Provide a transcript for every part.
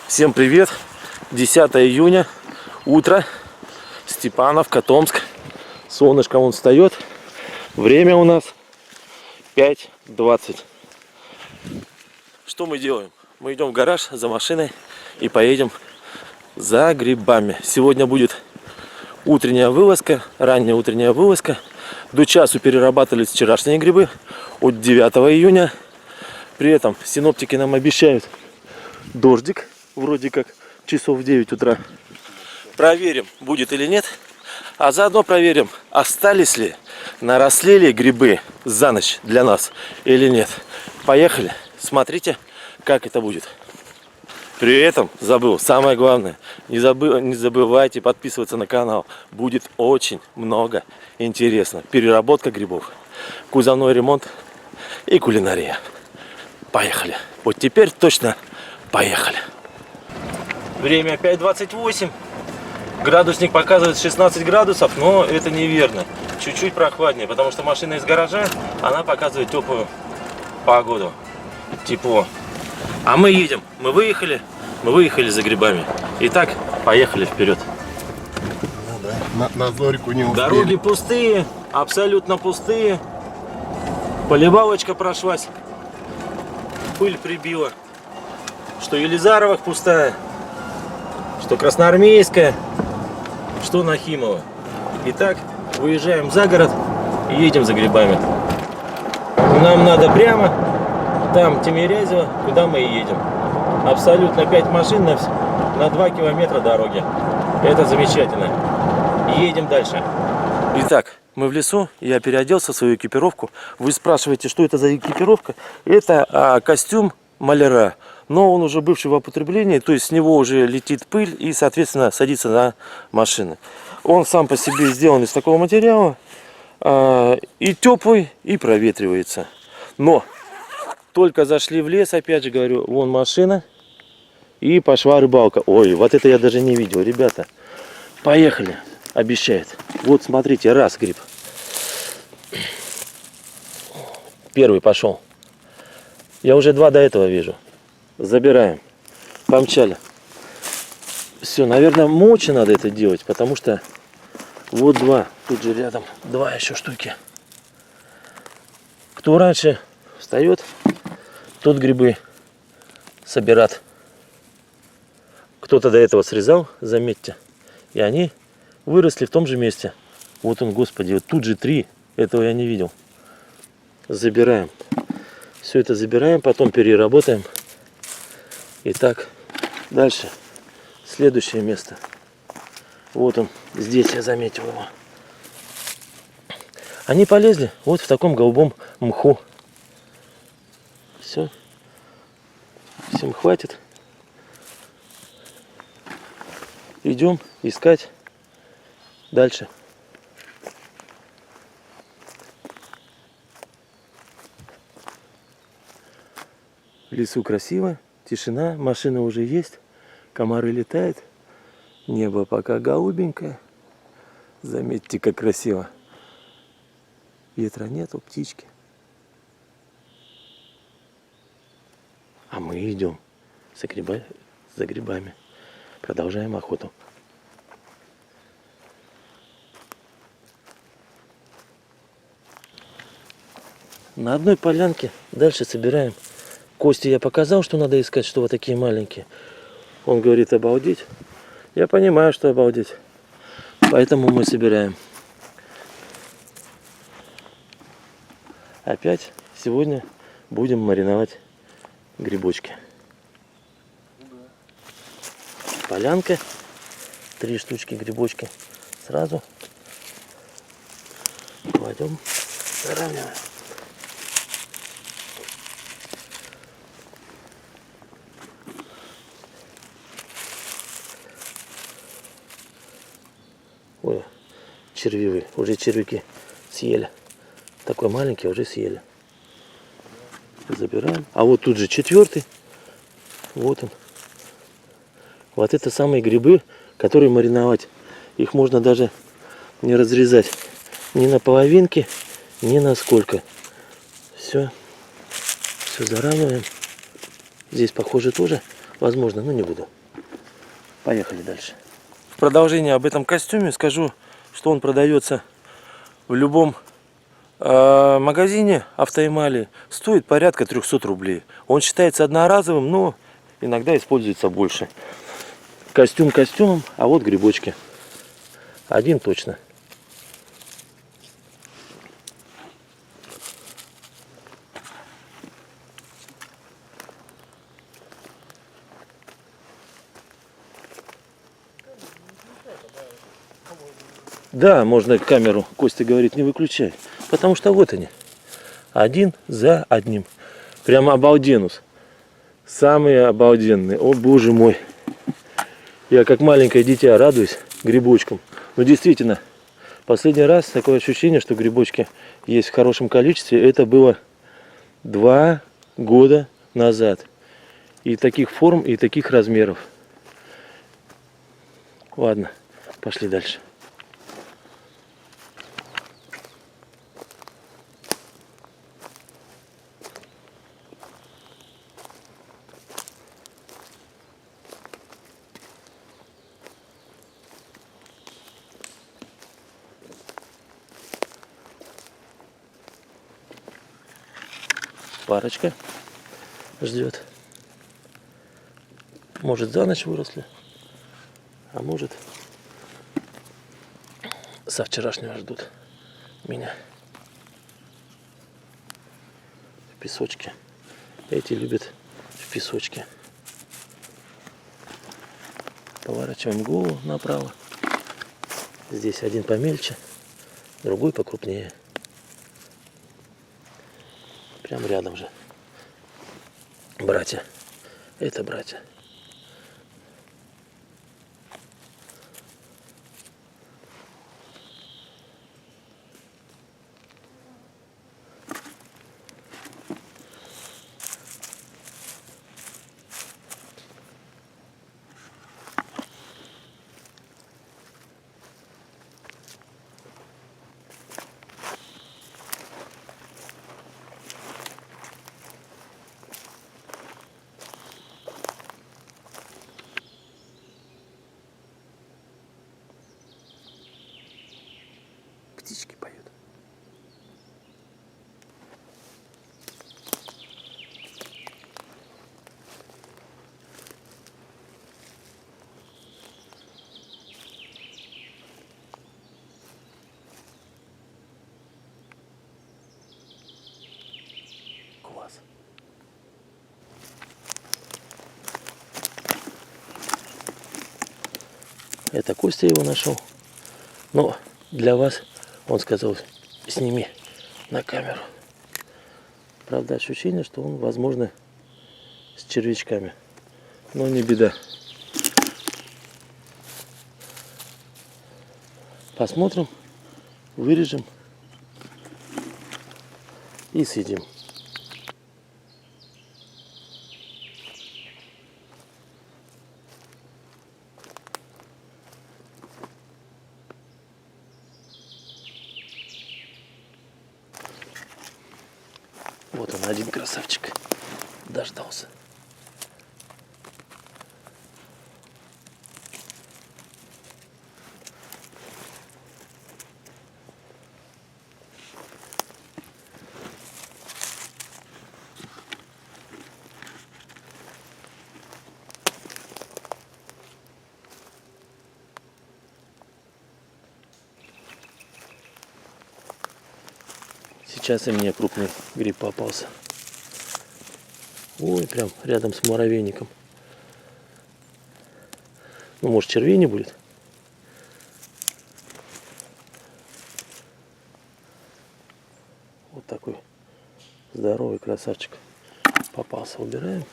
Всем привет! 10 июня, утро, Степанов, Котомск. Солнышко вон встает. Время у нас 5:20. Что мы делаем? Мы идем в гараж за машиной и поедем за грибами. Сегодня будет утренняя вылазка, ранняя утренняя вылазка. До часу перерабатывались вчерашние грибы от 9 июня. При этом синоптики нам обещают дождик, вроде как часов в 9 утра. Проверим, будет или нет. А заодно проверим, остались ли, наросли ли грибы за ночь для нас или нет. Поехали, смотрите, как это будет. При этом забыл, самое главное, не забывайте подписываться на канал. Будет очень много интересно. Переработка грибов, кузовной ремонт и кулинария. Поехали. Вот теперь точно поехали. Время 5:28. Градусник показывает 16 градусов, но это неверно. Чуть-чуть прохладнее, потому что машина из гаража, она показывает теплую погоду. Тепло. А мы едем. Мы выехали за грибами. Итак, поехали вперед. Ну да, на зорьку не успели. Дороги пустые, абсолютно пустые. Поливалочка прошлась. Пыль прибила. Что Елизаровых пустая, что Красноармейская, что Нахимова. Итак, выезжаем за город и едем за грибами. Нам надо прямо, там Тимирязево, куда мы и едем. Абсолютно 5 машин на 2 километра дороги. Это замечательно. Едем дальше. Итак, мы в лесу, я переоделся в свою экипировку. Вы спрашиваете, что это за экипировка? Это костюм маляра. Но он уже бывший в употреблении, то есть с него уже летит пыль и, соответственно, садится на машины. Он сам по себе сделан из такого материала, и теплый, и проветривается. Но только зашли в лес, опять же говорю, вон машина, и пошла рыбалка. Ой, вот это я даже не видел, ребята. Поехали, обещает. Вот смотрите, раз гриб. Первый пошел. Я уже 2 до этого вижу. Забираем. Помчали. Все, наверное, молча надо это делать, потому что вот 2. Тут же рядом 2 еще штуки. Кто раньше встает, тот грибы собирает. Кто-то до этого срезал, заметьте. И они выросли в том же месте. Вот он, господи, вот тут же 3. Этого я не видел. Забираем. Все это забираем, потом переработаем. Итак, дальше. Следующее место. Вот он. Здесь я заметил его. Они полезли вот в таком голубом мху. Все. Всем хватит. Идем искать дальше. В лесу красиво. Тишина, машина уже есть, комары летают, небо пока голубенькое. Заметьте, как красиво. Ветра нету, птички. А мы идем за грибами. Продолжаем охоту. На одной полянке дальше собираем. Косте я показал, что надо искать, что вот такие маленькие. Он говорит, обалдеть. Я понимаю, что обалдеть. Поэтому мы собираем. Опять сегодня будем мариновать грибочки. Полянка. 3 штучки грибочки. Сразу кладем, заравниваем. Ой, червивые, уже червяки съели. Такой маленький уже съели. Забираем. А вот тут же 4. Вот он. Вот это самые грибы, которые мариновать. Их можно даже не разрезать ни на половинки, ни на сколько. Все заравниваем. Здесь, похоже, тоже Возможно, но не буду. Поехали дальше. В продолжение об этом костюме скажу, что он продается в любом магазине автоэмали. Стоит порядка 300 рублей. Он считается одноразовым, но иногда используется больше. Костюм костюмом, а вот грибочки. Один точно. Да, можно камеру, Костя говорит, не выключай. Потому что вот они. Один за одним. Прямо обалденус. Самые обалденные. О, боже мой. Я как маленькое дитя радуюсь грибочкам. Но действительно, последний раз такое ощущение, что грибочки есть в хорошем количестве, это было 2 года назад. И таких форм, и таких размеров. Ладно, пошли дальше. Парочка ждет. Может, за ночь выросли, а может, со вчерашнего ждут меня. В песочке. Эти любят в песочке. Поворачиваем голову направо. Здесь один помельче, другой покрупнее. Прям рядом же. Братья. Это братья. Птички поют. Класс. Это Костя его нашел. Но для вас он сказал, сними на камеру. Правда, ощущение, что он, возможно, с червячками. Но не беда. Посмотрим, вырежем и съедим. Вот он, один красавчик. Дождался. Сейчас и мне крупный гриб попался. Ой, прям рядом с муравейником. Ну, может, червей не будет? Вот такой здоровый красавчик попался. Убираем,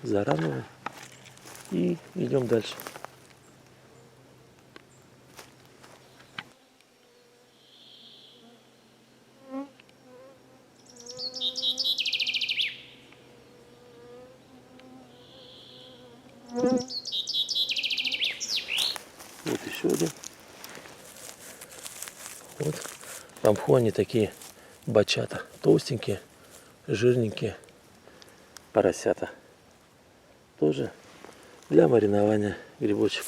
заравниваем и идем дальше. Вот еще один. Вот. В амфу они такие бачата. Толстенькие, жирненькие поросята. тоже для маринования грибочек.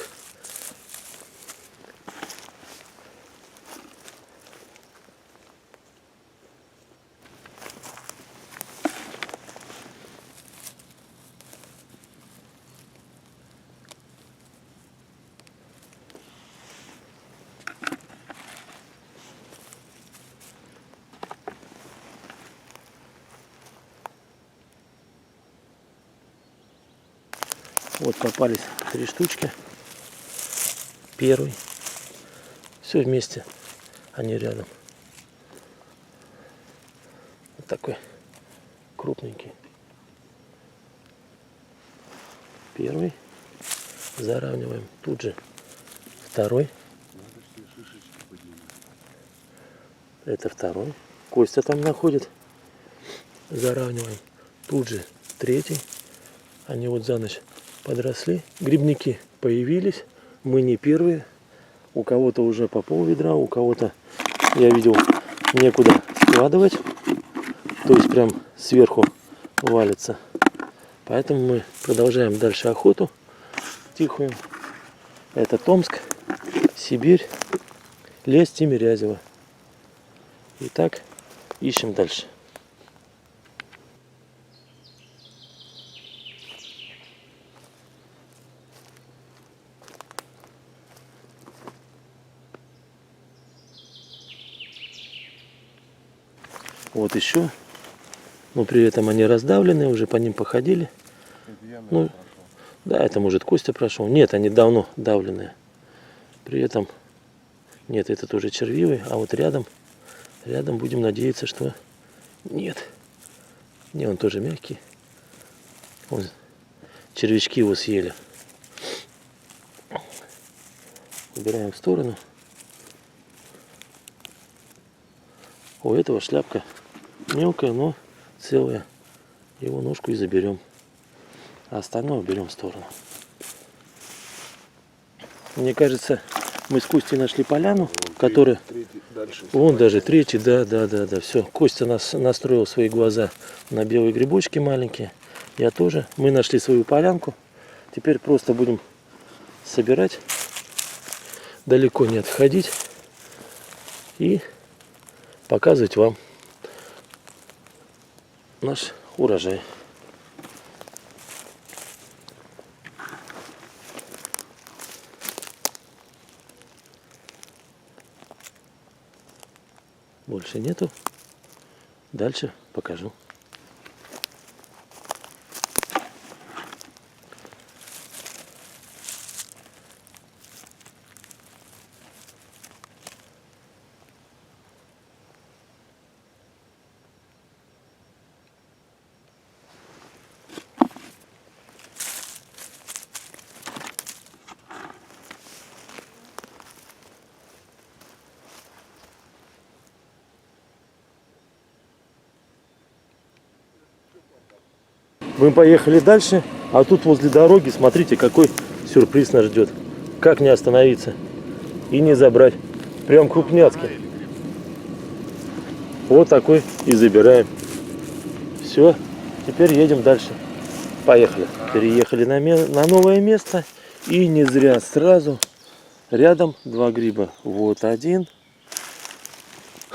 Вот попались 3 штучки. Первый. Все вместе. Они рядом. Вот такой крупненький. Первый. Заравниваем. Тут же второй. Это второй. Костя там находит. Заравниваем. Тут же третий. Они вот за ночь подросли. Грибники появились. Мы не первые. У кого-то уже по пол ведра, у кого-то, я видел, некуда складывать. То есть прям сверху валится. Поэтому мы продолжаем дальше охоту тихую. Это Томск, Сибирь, лес Тимирязева. Итак, ищем дальше. Вот еще. Но при этом они раздавлены, уже по ним походили. Ну, да, это может Костя прошел. Нет, они давно давленные. При этом, нет, это тоже червивый, а вот рядом будем надеяться, что нет. Не, он тоже мягкий. Вон, червячки его съели. Убираем в сторону. У этого шляпка мелкая, но целая. Его ножку и заберем. А остальное берем в сторону. Мне кажется, мы с Костей нашли поляну, которая... Вон даже третий, да. Все. Костя нас настроил свои глаза на белые грибочки маленькие. Я тоже. Мы нашли свою полянку. Теперь просто будем собирать. Далеко не отходить. И показывать вам наш урожай. Больше нету. Дальше покажу. Мы поехали дальше, а тут возле дороги, смотрите, какой сюрприз нас ждет. Как не остановиться и не забрать. Прям крупняцкий. Вот такой и забираем. Все, теперь едем дальше. Поехали. Переехали на новое место. И не зря сразу рядом 2 гриба. Вот один.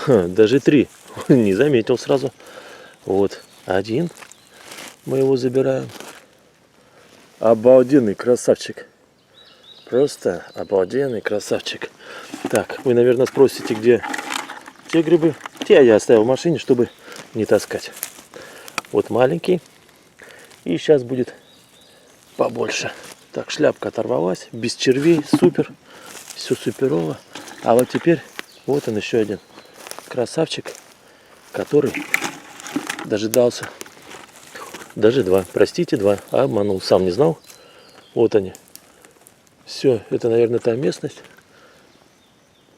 Даже 3. Не заметил сразу. Вот один. Мы его забираем. Обалденный красавчик. Просто обалденный красавчик. Так, вы, наверное, спросите, где те грибы. Те я оставил в машине, чтобы не таскать. Вот маленький. И сейчас будет побольше. Так, шляпка оторвалась. Без червей. Супер. Все суперово. А вот теперь вот он еще один красавчик, который дожидался. Даже 2. Простите, 2. Обманул. Сам не знал. Вот они. Все. Это, наверное, та местность,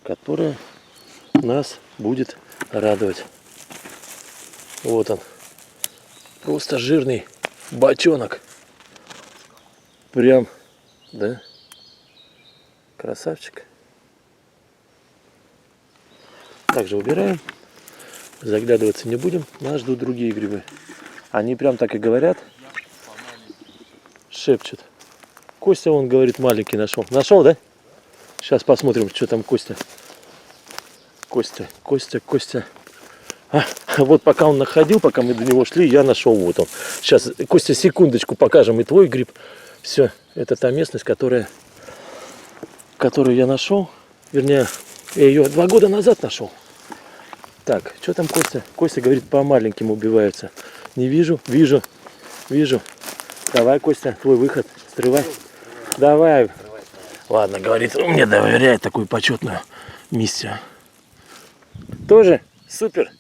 которая нас будет радовать. Вот он. Просто жирный бочонок. Прям, да? Красавчик. Также убираем. Заглядываться не будем. Нас ждут другие грибы. Они прям так и говорят. шепчет. Костя, он говорит, маленький нашел. Нашел, да? Сейчас посмотрим, что там Костя. Костя. Вот пока он находил, пока мы до него шли, я нашел вот он. Сейчас, Костя, секундочку, покажем и твой гриб. Все, это та местность, которую я нашел. Вернее, я ее 2 года назад нашел. Так, что там Костя? Костя говорит, по маленьким убиваются. Не вижу, вижу. Давай, Костя, твой выход. Стревай. Давай. Ладно, говорит, мне доверяет такую почетную миссию. Тоже супер.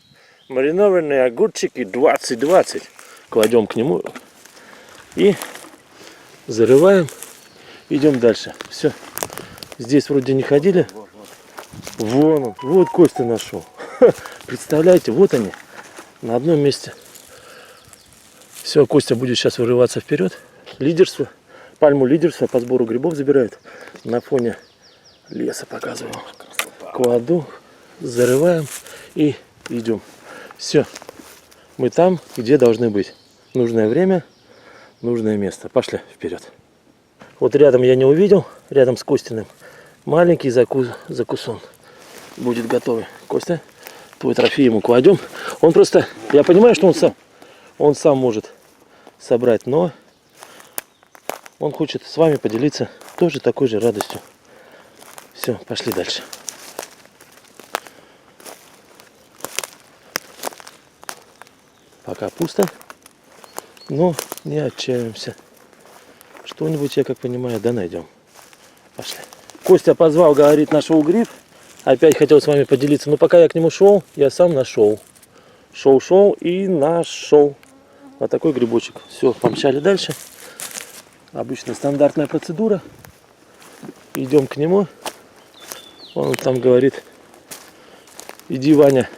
Маринованные огурчики 20-20. Кладем к нему и зарываем. Идем дальше. Все. Здесь вроде не ходили. Вон он. Вот Костя нашел. Представляете, вот они. На одном месте. Все, Костя будет сейчас вырываться вперед. Лидерство. Пальму лидерства по сбору грибов забирает. На фоне леса показываю. Кладу. Зарываем и идем. Все. Мы там, где должны быть. Нужное время, нужное место. Пошли вперед. Вот рядом я не увидел, рядом с Костиным, маленький закусон будет готовый. Костя, твой трофей ему кладем. Он просто, я понимаю, что он сам может собрать, но он хочет с вами поделиться тоже такой же радостью. Все, пошли дальше. Пока пусто, но не отчаиваемся. Что-нибудь, я как понимаю, да найдем. Пошли. Костя позвал, говорит, нашел гриб. Опять хотел с вами поделиться. Но пока я к нему шел, я сам нашел. Шел и нашел. Вот такой грибочек. Все, помчали дальше. Обычно стандартная процедура. Идем к нему. Он там говорит, иди, Ваня,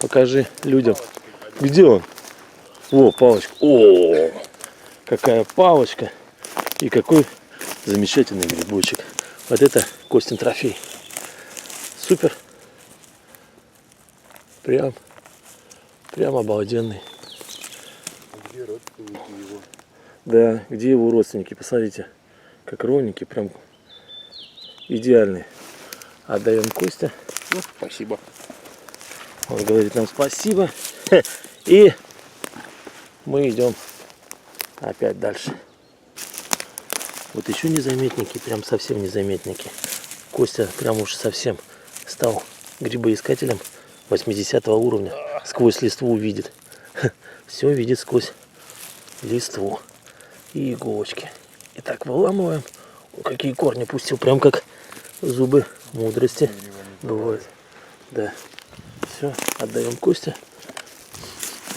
покажи людям. Где он? О, палочка. О, какая палочка. И какой замечательный грибочек. Вот это Костин трофей. Супер. Прям обалденный. Где родственники его? Да, где его родственники? Посмотрите, как ровненький, прям идеальный. Отдаем Костя. Ну, спасибо. Он говорит нам спасибо. И мы идем опять дальше. Вот еще незаметники, прям совсем незаметники. Костя прям уж совсем стал грибоискателем 80 уровня. Сквозь листву видит. Все видит сквозь листву и иголочки. И так выламываем. О, какие корни пустил, прям как зубы мудрости бывают. Да. Все, отдаем Костя.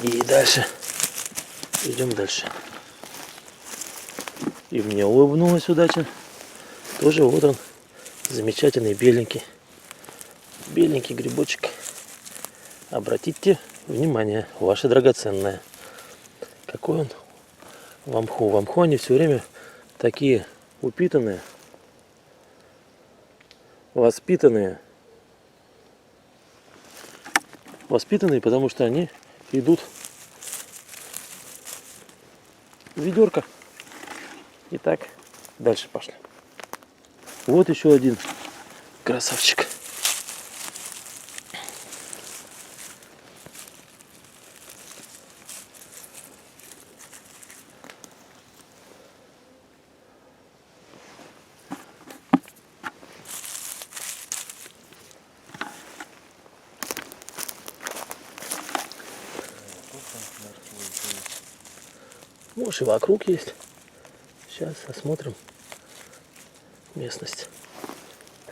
И дальше. Идем дальше. И мне улыбнулась удача. Тоже вот он. Замечательный беленький. Беленький грибочек. Обратите внимание, ваше драгоценное. Какой он в мху. В мху они все время такие упитанные, воспитанные, потому что они идут в ведерко. Итак, дальше пошли. Вот еще один красавчик. Может, и вокруг есть. Сейчас осмотрим местность.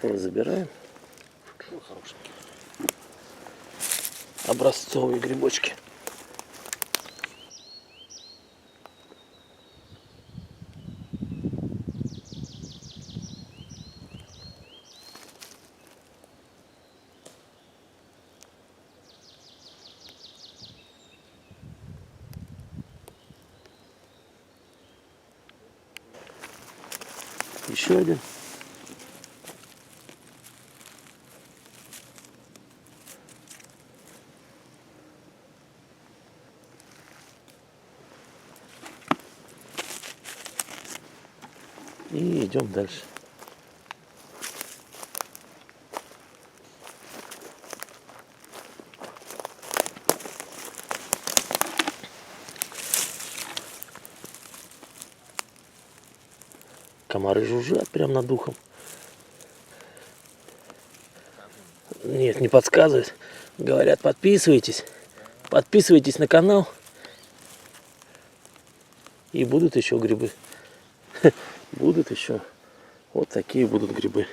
Забираем. Образцовые грибочки. Еще один. И идем дальше. Комары жужжат прямо над ухом. Нет, не подсказывают. Говорят, подписывайтесь. Подписывайтесь на канал. И будут еще грибы. Будут еще. Вот такие будут грибы.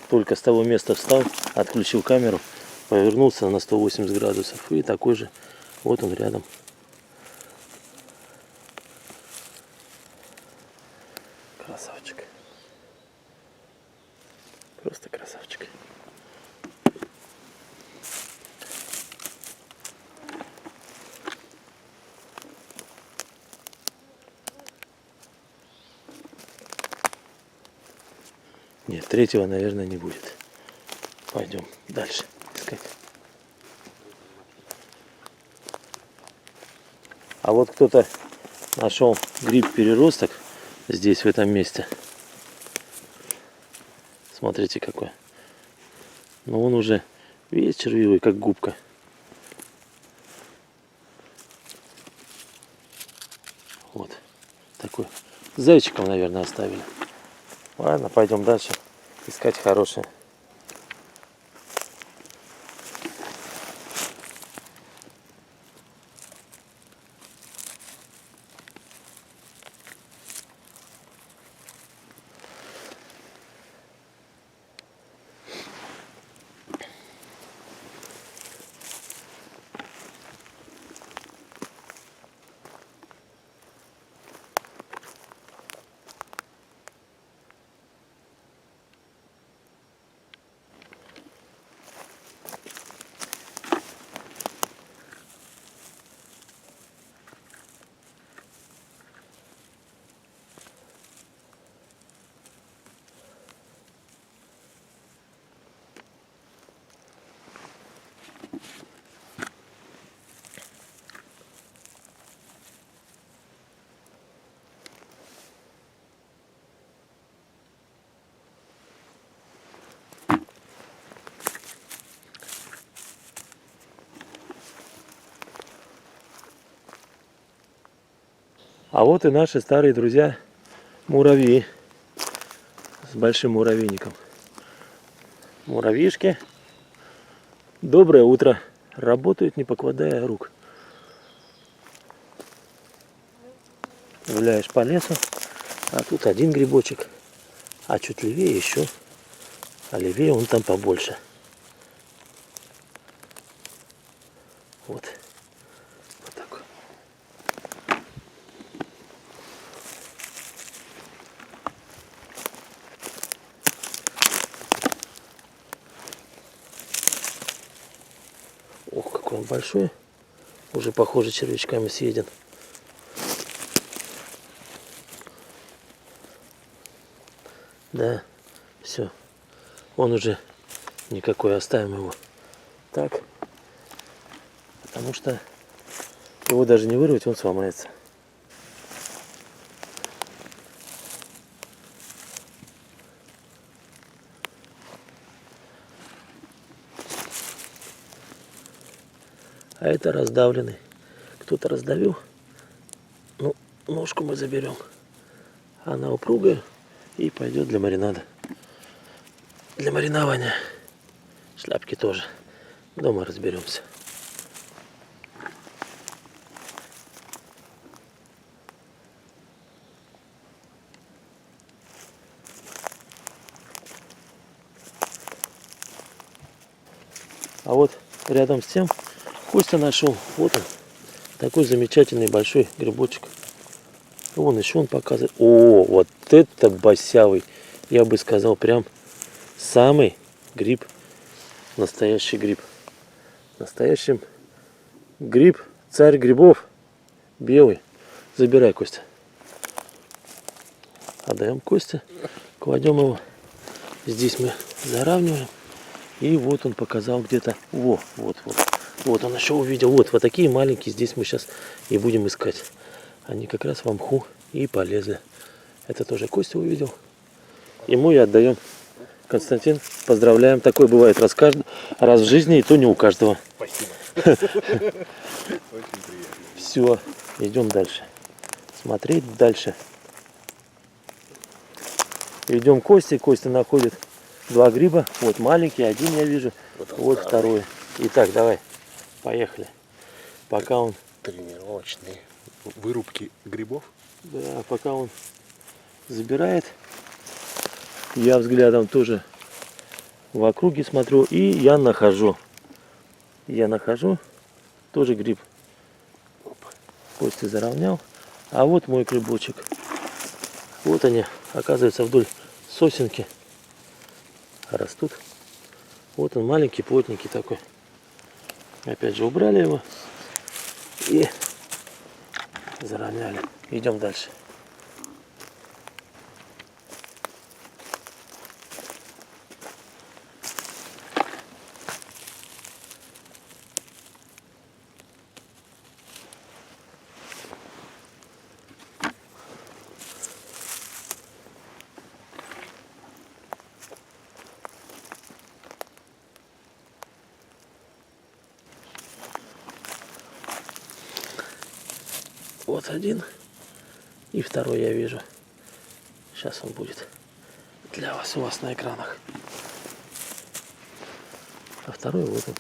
Только с того места встал, отключил камеру, повернулся на 180 градусов. И такой же. Вот он рядом. Красавчик. Просто красавчик. Нет, третьего, наверное, не будет. Пойдем дальше искать. А вот кто-то нашел гриб-переросток здесь, в этом месте. Смотрите какой. Но он уже весь червивый, как губка. Вот такой. Зайчиком, наверное, оставили. Ладно, пойдем дальше искать хорошие. А вот и наши старые друзья муравьи с большим муравейником. Муравьишки, доброе утро. Работают, не покладая рук. Гуляешь по лесу, а тут один грибочек, а чуть левее еще, а левее он там побольше. Вот. Вот так. Ох, какой он большой. Уже, похоже, червячками съеден. Да, все. Он уже никакой, оставим его так. Потому что его даже не вырвать, он сломается. А это раздавленный. Кто-то раздавил. Ну, ножку мы заберем. Она упругая и пойдет для маринада. Для маринования. Шляпки тоже. Дома разберемся. А вот рядом с тем Костя нашел. Вот он. Такой замечательный большой грибочек. Вон еще он показывает. О, вот это босявый. Я бы сказал, прям самый гриб. Настоящий гриб. Настоящий гриб. Царь грибов. Белый. Забирай, Костя. Отдаем Косте. Кладем его. Здесь мы заравниваем. И вот он показал где-то. Во, вот. Вот он еще увидел. Вот такие маленькие здесь мы сейчас и будем искать. Они как раз в мху и полезли. Это тоже Костя увидел. Ему и отдаем. Константин, поздравляем. Такое бывает раз в жизни, и то не у каждого. Спасибо. Очень приятно. Все, идем дальше. Смотреть дальше. Идем к Косте. Костя находит 2 гриба. Вот маленький, один я вижу. Вот второй. Итак, давай, поехали. Пока он... Тренировочные вырубки грибов. Да, пока он забирает, я взглядом тоже в округе смотрю, и я нахожу. Тоже гриб. Костя заровнял. А вот мой грибочек. Вот они, оказывается, вдоль сосенки растут. Вот он маленький, плотненький такой. Опять же убрали его и заровняли. Идем дальше. Вот один. И второй я вижу. Сейчас он будет для вас, у вас на экранах. А второй вот он.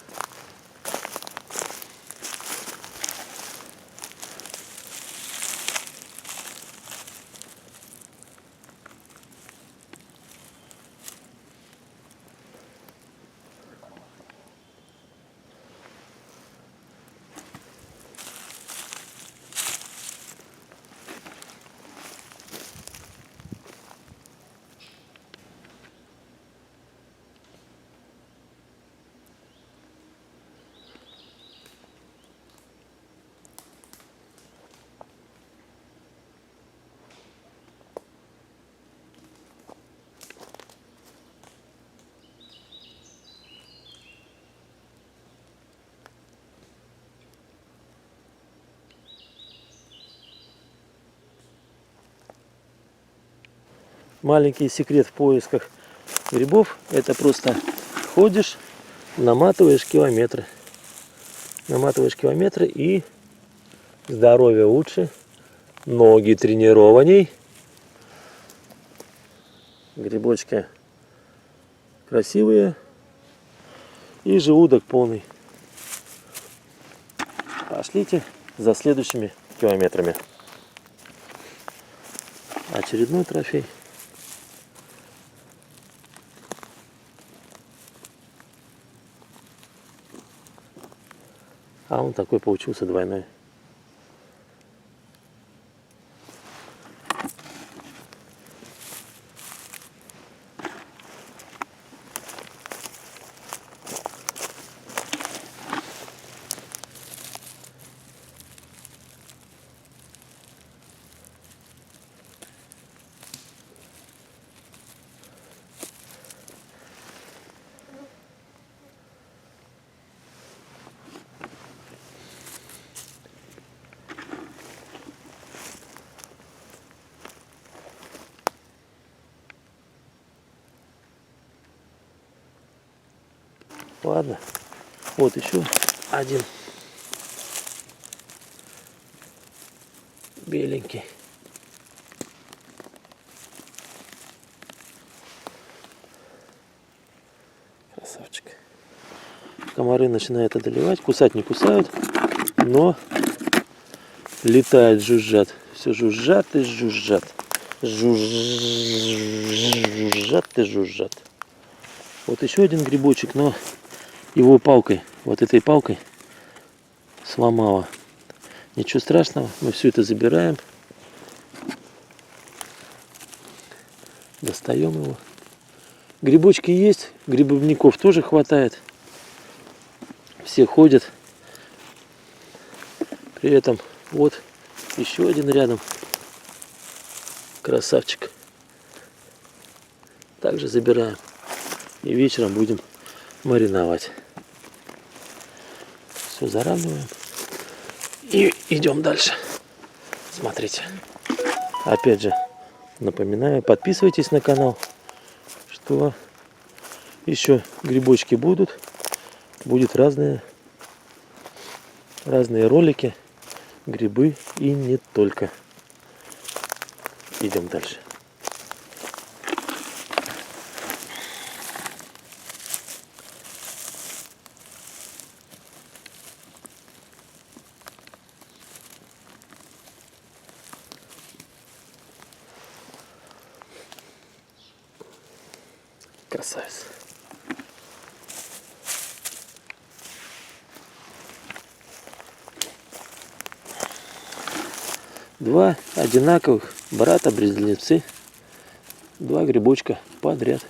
Маленький секрет в поисках грибов — это просто ходишь, наматываешь километры. И здоровье лучше, ноги тренированней. Грибочки красивые и желудок полный. Пошлите за следующими километрами. Очередной трофей. А он такой получился двойной. Ладно, вот еще один беленький. Красавчик. Комары начинают одолевать, кусать не кусают, но летают, жужжат. Все жужжат и жужжат. Жужжат и жужжат. Вот еще один грибочек, но его палкой, вот этой палкой сломала. Ничего страшного, мы все это забираем. Достаем его. Грибочки есть, грибовников тоже хватает. Все ходят. При этом вот еще один рядом. Красавчик. Также забираем. И вечером будем мариновать. Все заравниваем. И идем дальше. Смотрите. Опять же, напоминаю, подписывайтесь на канал, что еще грибочки будут. Будут разные ролики, грибы и не только. Идем дальше. Красавец. Два одинаковых брата-близнецы. Два грибочка подряд.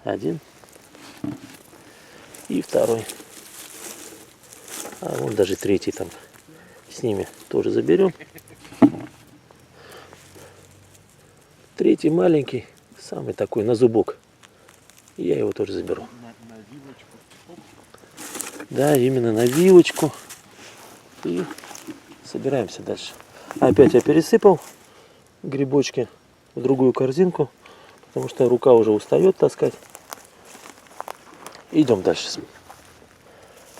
Один и второй. А вон даже третий там. С ними тоже заберем. Третий маленький, самый такой на зубок. Я его тоже заберу. На вилочку. Да, именно на вилочку. И собираемся дальше. Опять я пересыпал грибочки в другую корзинку, потому что рука уже устает таскать. Идем дальше.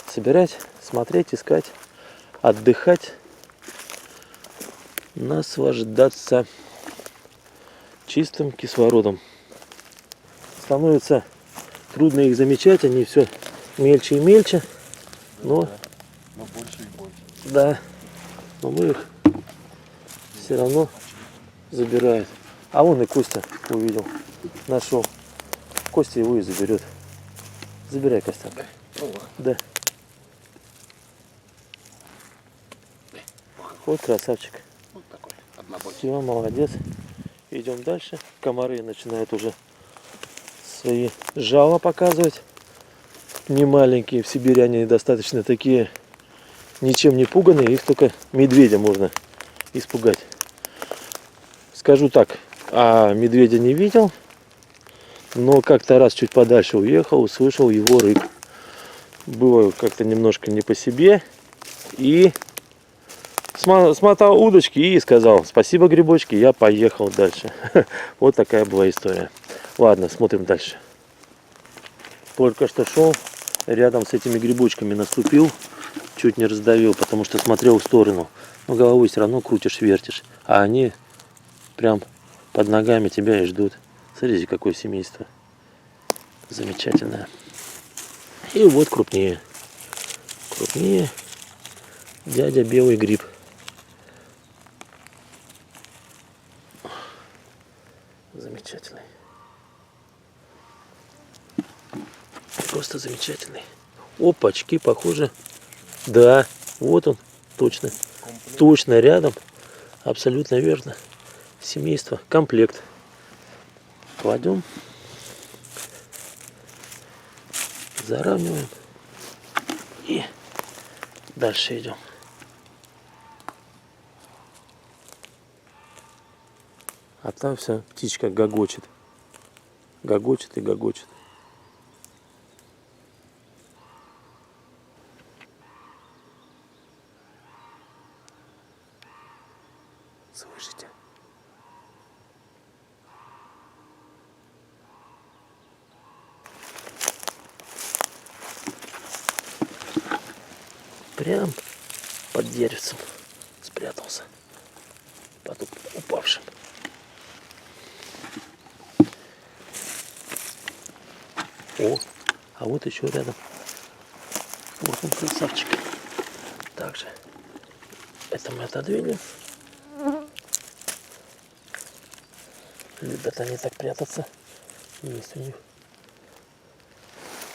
Собирать, смотреть, искать, отдыхать, наслаждаться чистым кислородом. Становится трудно их замечать, они все мельче и мельче, но больше и больше. да, но мы их все равно забирают. А вон и Костя увидел, нашел. Костя его и заберет. Забирай, Костя. Да. Вот красавчик. Вот такой, однобокий. Все, молодец. Идем дальше. Комары начинают уже свои жало показывать. Не маленькие, в Сибири они достаточно такие, ничем не пуганные. Их только медведя можно испугать. Скажу так, а медведя не видел, но как-то раз чуть подальше уехал, услышал его рык. Было как-то немножко не по себе. И смотал удочки и сказал: спасибо, грибочки, я поехал дальше. Вот такая была история. Ладно, смотрим дальше. Только что шел, рядом с этими грибочками наступил, чуть не раздавил, потому что смотрел в сторону. Но головой все равно крутишь, вертишь, а они прям под ногами тебя и ждут. Смотрите, какое семейство. Замечательное. И вот крупнее. Крупнее дядя белый гриб. Замечательный. Просто замечательный. Опачки, похоже. Да, вот он, точно. Точно рядом. Абсолютно верно. Семейство, комплект. Кладем. Заравниваем. И дальше идем. А там вся птичка гогочет. Гогочет и гогочет. Слышите? Прям под деревцем спрятался. Под упавшим. О, а вот еще рядом. Вот он, красавчик. Также это мы отодвинем. Любят они так прятаться. Есть у них.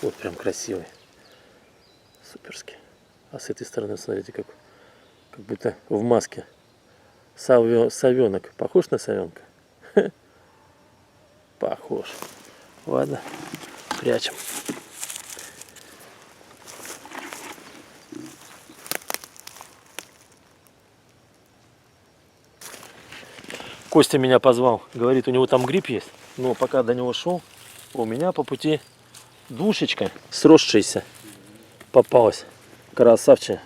Вот прям красивый. Суперский. А с этой стороны, смотрите, как будто в маске. Совенок. Похож на совенка? Похож. Ладно, прячем. Костя меня позвал. Говорит, у него там гриб есть. Но пока до него шел, у меня по пути душечка сросшаяся попалась. Красавчики.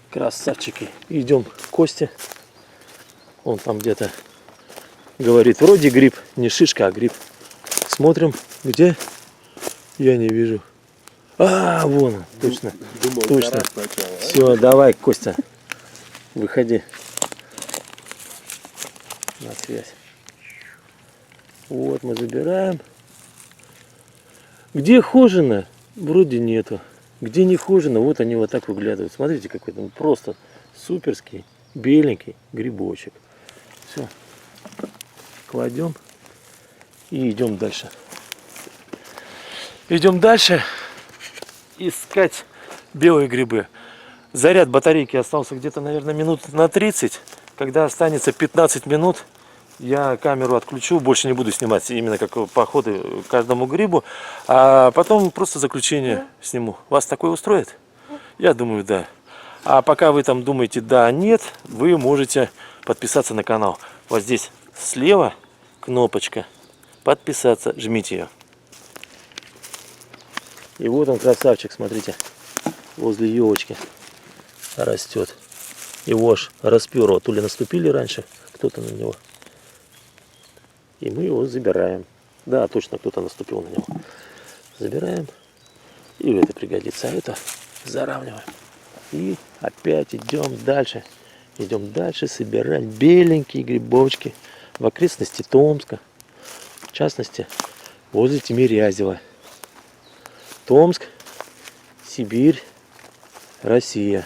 Красавчики. Идем к Косте. Он там где-то говорит, вроде гриб. Не шишка, а гриб. Смотрим, где? Я не вижу. А, вон он, точно. Думал, Точно. гора сначала, а? Все, давай, Костя. Выходи. На связь. Вот мы забираем. Где хожено? Вроде нету. Где не хожено, вот они вот так выглядывают. Смотрите, какой там просто суперский, беленький грибочек. Все. Кладем и идем дальше. Идем дальше искать белые грибы. Заряд батарейки остался где-то, наверное, минут на 30. Когда останется 15 минут, я камеру отключу, больше не буду снимать именно как походы к каждому грибу, а потом просто заключение сниму. Вас такое устроит? Я думаю, да. А пока вы там думаете да, нет, вы можете подписаться на канал. Вот здесь слева кнопочка подписаться, жмите ее. И вот он, красавчик, смотрите, возле елочки растет. Его аж расперло, то ли наступили раньше кто-то на него. И мы его забираем. Да, точно, кто-то наступил на него. Забираем. И это пригодится. А это заравниваем. И опять идем дальше. Идем дальше собирать беленькие грибочки в окрестности Томска. В частности, возле Тимирязева. Томск, Сибирь, Россия.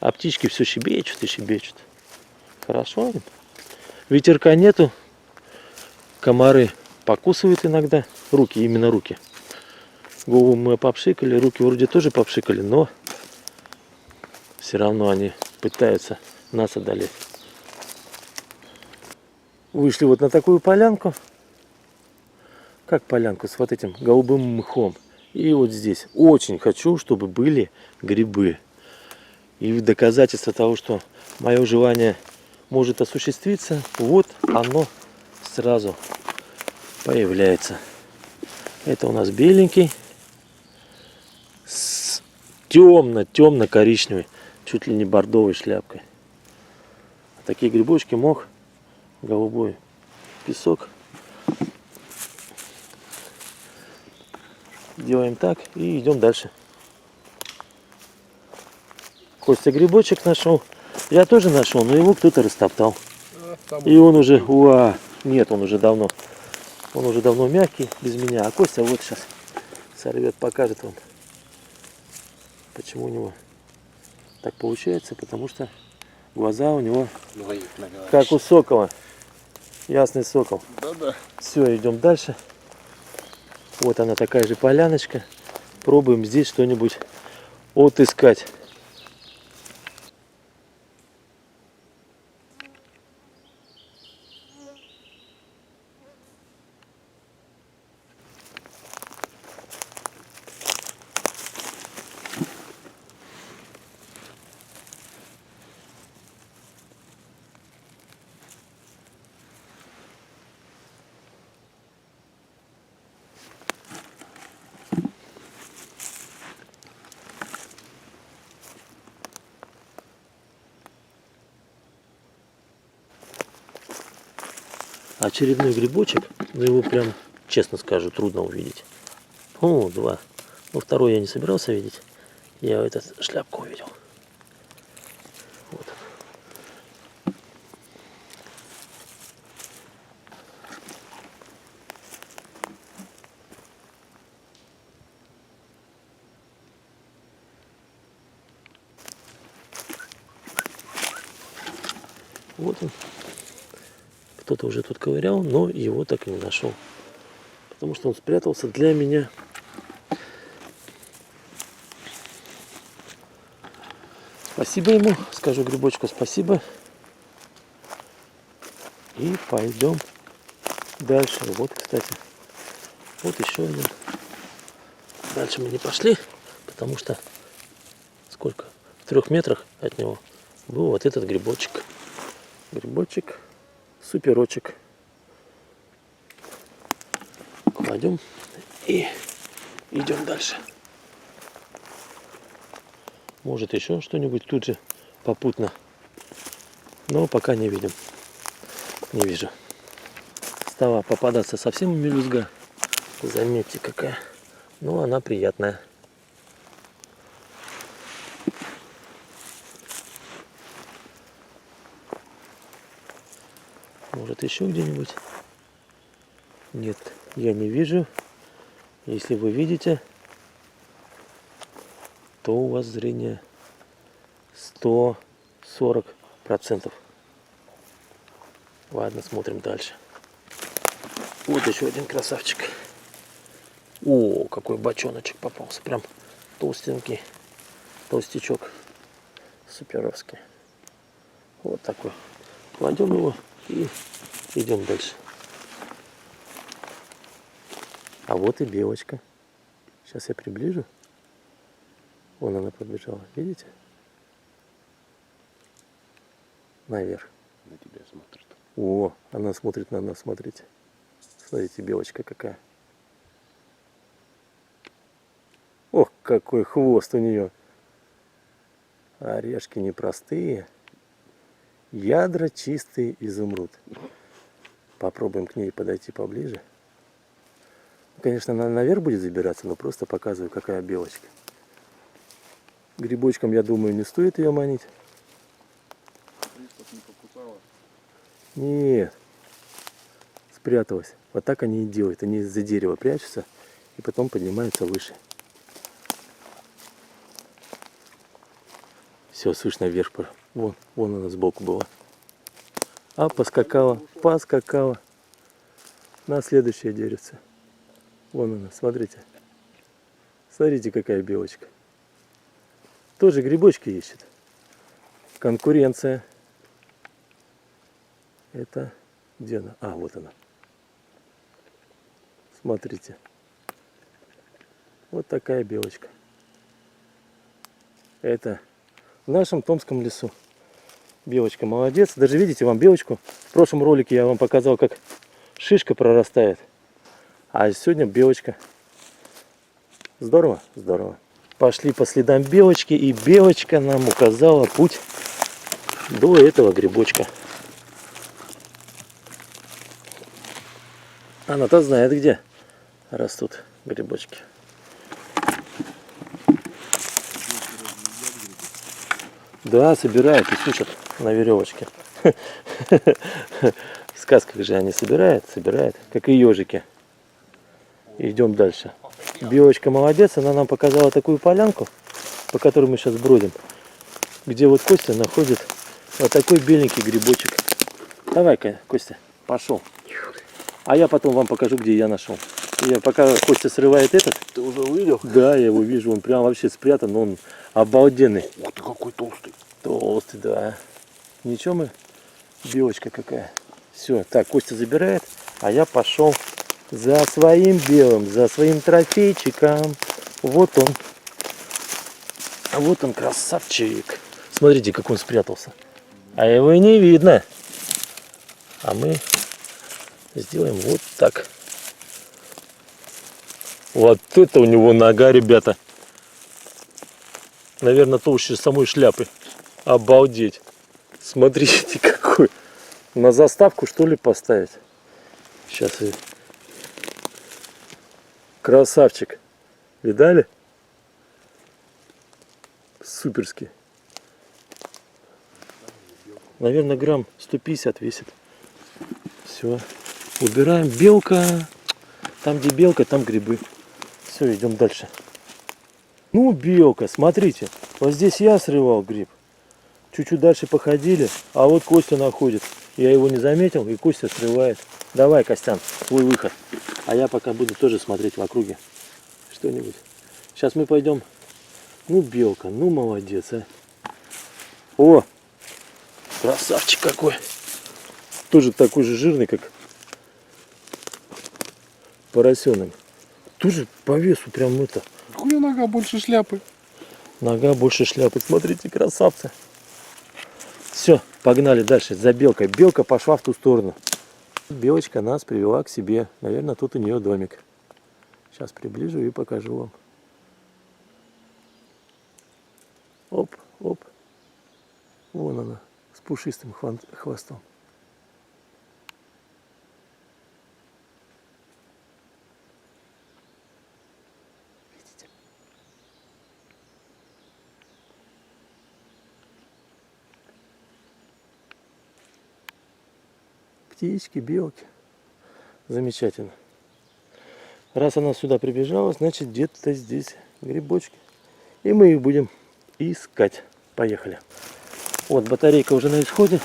А птички все щебечут и щебечут. Хорошо им. Ветерка нету. Комары покусывают иногда. Руки, именно руки. Голову мы попшикали, руки вроде тоже попшикали, но все равно они пытаются нас одолеть. Вышли вот на такую полянку. Как полянку с вот этим голубым мхом. И вот здесь очень хочу, чтобы были грибы. И в доказательство того, что мое желание может осуществиться, вот оно сразу появляется. Это у нас беленький с темно-темно-коричневой, чуть ли не бордовой шляпкой. Такие грибочки, мох, голубой песок. Делаем так и идем дальше. Костя грибочек нашел. Я тоже нашел, но его кто-то растоптал. И он уже, нет, он уже давно мягкий, без меня. А Костя вот сейчас сорвет, покажет вам, почему у него так получается. Потому что глаза у него как у сокола. Ясный сокол. Да-да. Все, идем дальше. Вот она, такая же поляночка. Пробуем здесь что-нибудь отыскать. Очередной грибочек, но его прям, честно скажу, трудно увидеть. О, два. Но второй я не собирался видеть. Я этот шляпку увидел. Вот. Вот он. Кто-то уже тут ковырял, но его так и не нашел. Потому что он спрятался для меня. Спасибо ему. Скажу грибочку спасибо. И пойдем дальше. Вот, кстати. Вот еще один. Дальше мы не пошли, потому что сколько? В 3 метрах от него был вот этот грибочек. Грибочек. Суперочек. Кладем и идем дальше. Может еще что-нибудь тут же попутно. Но пока не видим. Не вижу. Стала попадаться совсем мелюзга. Заметьте какая. Ну она приятная. Может еще где-нибудь? Нет, я не вижу. Если вы видите, то у вас зрение 140%. Ладно, смотрим дальше. Вот еще один красавчик. О, какой бочоночек попался. Прям толстенький. Толстячок. Суперовский. Вот такой. Кладем его и идем дальше. А вот и белочка. Сейчас я приближу. Вон она подбежала. Видите? Наверх. На тебя смотрит. О, она смотрит на нас, смотрите. Смотрите, белочка какая. Ох, какой хвост у нее. Орешки непростые. Ядра чистые изумруд. Попробуем к ней подойти поближе. Конечно, она наверх будет забираться, но просто показываю, какая белочка. Грибочком, я думаю, не стоит ее манить. Не покусала. Нет. Спряталась. Вот так они и делают. Они из-за дерева прячутся и потом поднимаются выше. Все, слышно вверх. Вон она сбоку была. А поскакала на следующее деревце. Вон она, смотрите. Смотрите, какая белочка. Тоже грибочки ищет. Конкуренция. Это где она? А, вот она. Смотрите. Вот такая белочка. Это в нашем Томском лесу. Белочка молодец. Даже видите, вам белочку. В прошлом ролике я вам показал, как шишка прорастает. А сегодня белочка. Здорово? Здорово. Пошли по следам белочки. И белочка нам указала путь до этого грибочка. Она-то знает, где растут грибочки. Да, собирают и сушат на веревочке. В сказках же они собирают, как и ежики. Идем дальше. Белочка молодец, она нам показала такую полянку, по которой мы сейчас бродим, где вот Костя находит вот такой беленький грибочек. Давай-ка, Костя, пошел. А я потом вам покажу, где я нашел. Пока Костя срывает этот. Ты уже увидел? Да, я его вижу, он прям вообще спрятан, но он обалденный. Ух ты, какой толстый. Толстый, да. Ничего мы, белочка какая. Все, так, Костя забирает, а я пошел за своим белым, за своим трофейчиком. Вот он. А вот он, красавчик. Смотрите, как он спрятался. А его и не видно. А мы сделаем вот так. Вот это у него нога, ребята. Наверное, толще самой шляпы. Обалдеть. Смотрите, какой. На заставку, что ли, поставить? Сейчас и... Красавчик. Видали? Суперский. Наверное, грамм 150 весит. Все. Убираем. Белка. Там, где белка, там грибы. Все, идем дальше. Ну, белка, смотрите. Вот здесь я срывал гриб. Чуть-чуть дальше походили, а вот Костя находит. Я его не заметил, и Костя срывает. Давай, Костян, свой выход. А я пока буду тоже смотреть в округе что-нибудь. Сейчас мы пойдем. Ну, белка, ну, молодец, а. О, красавчик какой. Тоже такой же жирный, как поросенок. Тоже по весу прям это. Какая нога больше шляпы? Нога больше шляпы. Смотрите, красавцы. Все, погнали дальше за белкой. Белка пошла в ту сторону. Белочка нас привела к себе. Наверное, тут у нее домик. Сейчас приближу и покажу вам. Оп, оп. Вон она, с пушистым хвостом. Видите? Птички, белки. Замечательно. Раз она сюда прибежала, значит где-то здесь грибочки. И мы их будем искать. Поехали. Вот батарейка уже на исходе.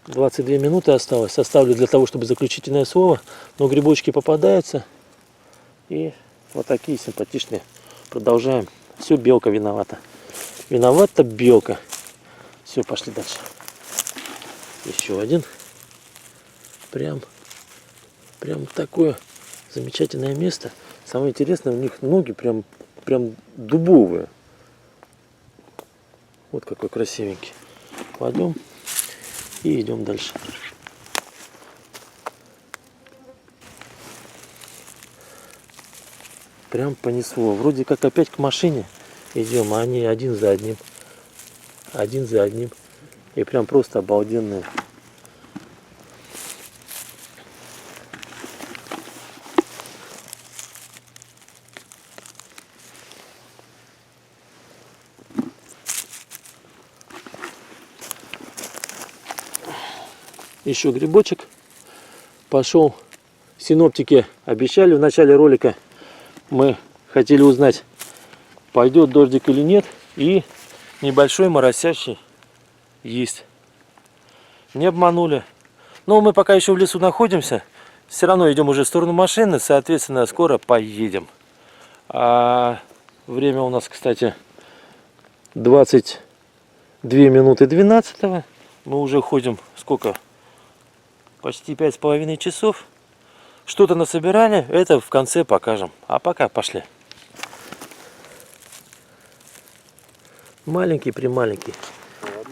22 минуты осталось. Оставлю для того, чтобы заключительное слово. Но грибочки попадаются. И вот такие симпатичные. Продолжаем. Все, белка виновата. Виновата белка. Все, пошли дальше. Еще один. Прям такое замечательное место. Самое интересное, у них ноги прям дубовые. Вот какой красивенький. Кладем и идем дальше. Прям понесло. Вроде как опять к машине идем, а они один за одним. Один за одним. И прям просто обалденные. Еще грибочек пошел. Синоптики обещали в начале ролика. Мы хотели узнать, пойдет дождик или нет. И небольшой моросящий есть. Не обманули. Но мы пока еще в лесу находимся. Все равно идем уже в сторону машины. Соответственно, скоро поедем. А время у нас, кстати, 22 минуты 12. Мы уже ходим сколько? Почти 5,5 часов. Что-то насобирали, это в конце покажем. А пока пошли. Маленький, прималенький.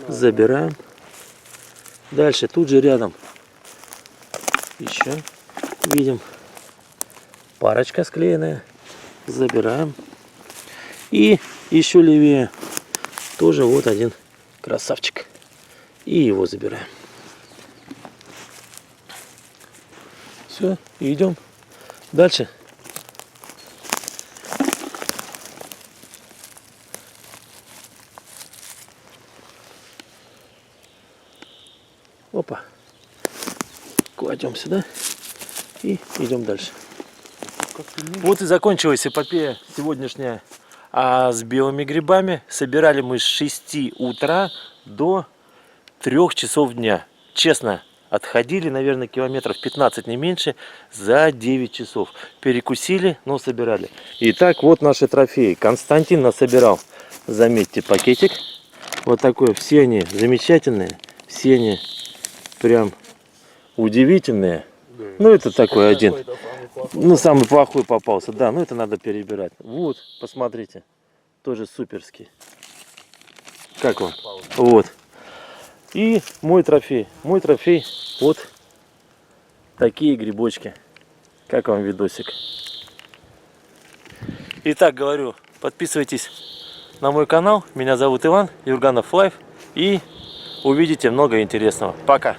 Забираем. Дальше, тут же рядом. Еще видим. Парочка склеенная. Забираем. И еще левее. Тоже вот один красавчик. И его забираем. Все, идем дальше. Опа. Кладем сюда и идем дальше. Вот и закончилась эпопея сегодняшняя с белыми грибами. Собирали мы с 6 утра до 3 часов дня. Честно. Отходили, наверное, километров 15, не меньше, за 9 часов. Перекусили, но собирали. Итак, вот наши трофеи. Константин насобирал, заметьте, пакетик. Вот такой. Все они замечательные. Все они прям удивительные. Ну, это такой один. Ну, самый плохой попался. Да, ну это надо перебирать. Вот, посмотрите. Тоже суперский. Как он? Вот. И мой трофей. Мой трофей вот такие грибочки. Как вам видосик? Итак, говорю, подписывайтесь на мой канал. Меня зовут Иван, Юрганов Лайф. И увидите много интересного. Пока!